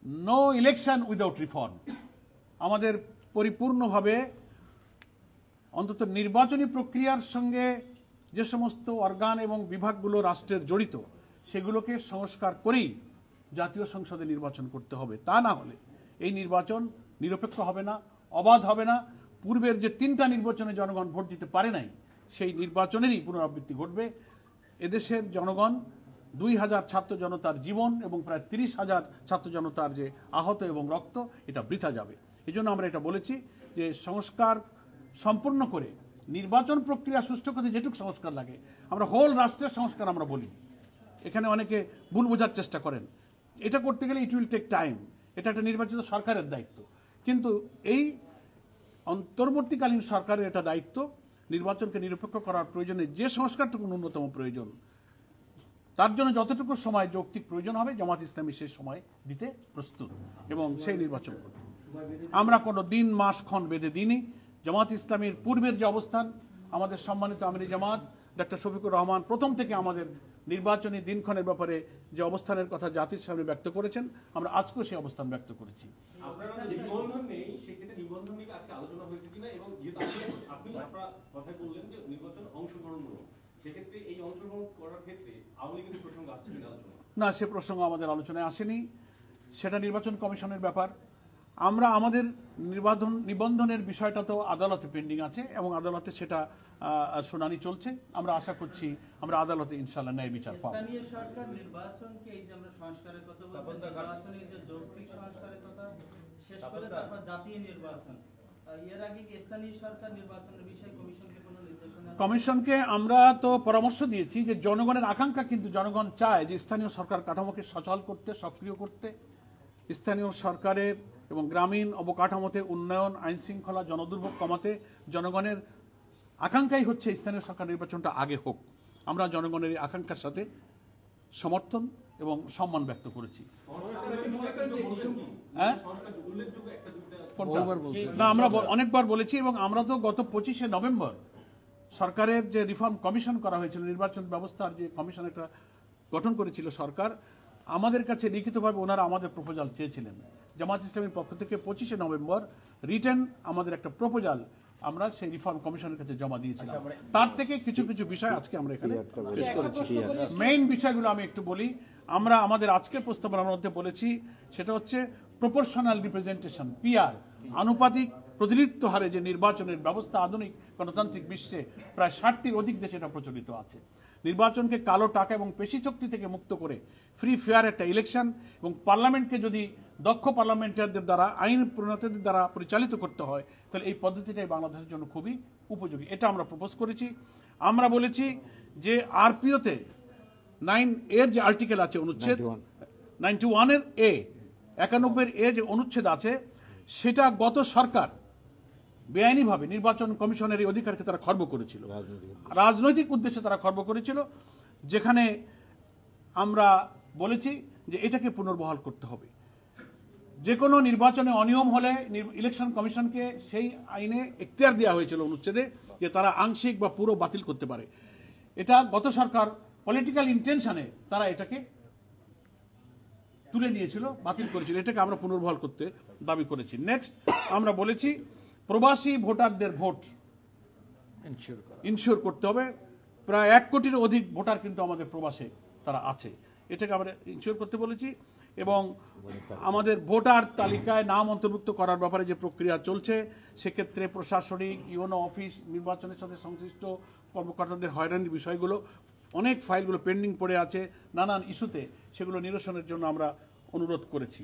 No election without reform. আমাদের পরিপূর্ণভাবে অন্তত নির্বাচনী প্রক্রিয়ার সঙ্গে যে সমস্ত অর্গান এবং বিভাগগুলো রাষ্ট্রের জড়িত সেগুলোকে সংস্কার করেই জাতীয় সংসদে নির্বাচন করতে হবে। তা না হলে এই নির্বাচন নিরপেক্ষ হবে না, অবাধ হবে না। পূর্বের যে 3টা নির্বাচনে জনগণ ভোট দিতে পারে নাই সেই নির্বাচনেরই পুনরাবৃত্তি ঘটবে। এদেশের জনগণ 2000 ছাত্র জনতার জীবন এবং প্রায় 30,000 ছাত্র জনতার যে আহত এবং রক্ত, এটা বৃথা যাবে। এই জন্য আমরা এটা বলেছি যে সংস্কার সম্পূর্ণ করে নির্বাচন প্রক্রিয়া সুষ্ঠু করতে যেটুকু সংস্কার লাগে, আমরা হোল রাষ্ট্রের সংস্কার আমরা বলি। এখানে অনেকে ভুল বোঝার চেষ্টা করেন। এটা করতে গেলে ইট উইল টেক টাইম, এটা একটা নির্বাচিত সরকারের দায়িত্ব। কিন্তু এই অন্তর্বর্তীকালীন সরকারের এটা দায়িত্ব নির্বাচনকে নিরপেক্ষ করার প্রয়োজনে যে সংস্কারটুকু ন্যূনতম প্রয়োজন, তার জন্য যতটুকু সময় যৌক্তিক প্রয়োজন হবে জামাত ইসলামী সেই সময় দিতে প্রস্তুত এবং সেই নির্বাচন করবে। আমরা কোনো দিন মাস ক্ষণ বেঁধে দিইনি। জামাত ইসলামীর পূর্বের যে অবস্থান, আমাদের সম্মানিত আমিরি জামাত ডক্টর শফিকুর রহমান প্রথম থেকে আমাদের নির্বাচনী দিনক্ষণের ব্যাপারে যে অবস্থানের কথা জাতির সামনে ব্যক্ত করেছেন, আমরা আজকেও সেই অবস্থান ব্যক্ত করেছি। না, সে প্রসঙ্গ আমাদের আলোচনায় আসেনি, সেটা নির্বাচন কমিশনের ব্যাপার। আমরা আমাদের নিবন্ধনের বিষয়টা তো আদালতে পেন্ডিং আছে এবং আদালতে সেটা শুনানি চলছে। আমরা আশা করছি আমরা আদালতে ইনশাআল্লাহ ন্যায় বিচার পাবো। স্থানীয় সরকার নির্বাচনকে এই যে আমরা সংস্কারের কথা বলছি, নির্বাচনের যে যৌক্তিক সংস্কারের কথা শেষ করে তারপর জাতীয় নির্বাচন, এর আগে কি স্থানীয় সরকার নির্বাচনের বিষয়ে কমিশনকে কোনো নির্দেশনা? কমিশনকে আমরা তো পরামর্শ দিয়েছি যে জনগণের আকাঙ্ক্ষা, কিন্তু জনগণ চায় যে স্থানীয় সরকার কাঠামোকে সচল করতে, সক্রিয় করতে, স্থানীয় সরকারের এবং গ্রামীণ অবকাঠামোতে উন্নয়ন, আইন শৃঙ্খলা, জনদুর্ভোগ কমাতে জনগণের আকাঙ্ক্ষাই হচ্ছে স্থানীয় সরকার নির্বাচনটা আগে হোক। আমরা জনগণের এই আকাঙ্ক্ষার সাথে সমর্থন এবং সম্মান ব্যক্ত করেছি। না, আমরা অনেকবার বলেছি এবং আমরা তো গত 25শে নভেম্বর সরকারের যে রিফর্ম কমিশন করা হয়েছিল, নির্বাচন ব্যবস্থার যে কমিশন একটা গঠন করেছিল সরকার, আমাদের কাছে লিখিতভাবে ওনারা আমাদের প্রপোজাল চেয়েছিলেন। জামাত ইসলামীর পক্ষ থেকে 25শে নভেম্বর রিটেন আমাদের একটা প্রপোজাল আমরা সেই রিফর্ম কমিশনের কাছে জমা দিয়েছিলাম। তার থেকে কিছু কিছু বিষয় আজকে আমরা এখানে পেশ করেছি। মেইন বিষয়গুলো আমি একটু বলি। আমরা আমাদের আজকের প্রস্তাবনার মধ্যে বলেছি সেটা হচ্ছে প্রপোর্শনাল রিপ্রেজেন্টেশন, পিআর, আনুপাতিক প্রতিনিধিত্ব হারে যে নির্বাচনের ব্যবস্থা আধুনিক গণতান্ত্রিক বিশ্বে প্রায় 60টির অধিক দেশে এটা প্রচলিত আছে। নির্বাচনকে কালো টাকা এবং পেশি শক্তি থেকে মুক্ত করে ফ্রি ফেয়ার একটা ইলেকশন এবং পার্লামেন্টকে যদি দক্ষ পার্লামেন্টারদের দ্বারা, আইন প্রণেতাদের দ্বারা পরিচালিত করতে হয়, তাহলে এই পদ্ধতিটাই বাংলাদেশের জন্য খুবই উপযোগী। এটা আমরা প্রপোজ করেছি। আমরা বলেছি যে আরপিওতে 9 এর যে আর্টিকেল আছে, অনুচ্ছেদ 91-এর এ, 91-এর এ যে অনুচ্ছেদ আছে, সেটা গত সরকার বেআইনিভাবে নির্বাচন কমিশনের এই অধিকারকে তারা খর্ব করেছিল, রাজনৈতিক উদ্দেশ্যে তারা খর্ব করেছিল, যেখানে আমরা বলেছি যে এটাকে পুনর্বহাল করতে হবে। যে কোনো নির্বাচনে অনিয়ম হলে ইলেকশন কমিশনকে সেই আইনে এখতিয়ার দেওয়া হয়েছিল অনুচ্ছেদে যে তারা আংশিক বা পুরো বাতিল করতে পারে। এটা গত সরকার পলিটিক্যাল ইন্টেনশনে তারা এটাকে তুলে নিয়েছিল, বাতিল করেছিল। এটাকে আমরা পুনর্বহাল করতে দাবি করেছি। নেক্সট, আমরা বলেছি প্রবাসী ভোটারদের ভোট ইনশিওর করতে হবে। প্রায় 1 কোটির অধিক ভোটার কিন্তু আমাদের প্রবাসে তারা আছে, এটাকে আমরা ইনশিওর করতে বলেছি। এবং আমাদের ভোটার তালিকায় নাম অন্তর্ভুক্ত করার ব্যাপারে যে প্রক্রিয়া চলছে, সেক্ষেত্রে প্রশাসনিক, ইউনো অফিস, নির্বাচনের সাথে সংশ্লিষ্ট কর্মকর্তাদের হয়রানির বিষয়গুলো, অনেক ফাইলগুলো পেন্ডিং পড়ে আছে নানান ইস্যুতে, সেগুলো নিরসনের জন্য আমরা অনুরোধ করেছি।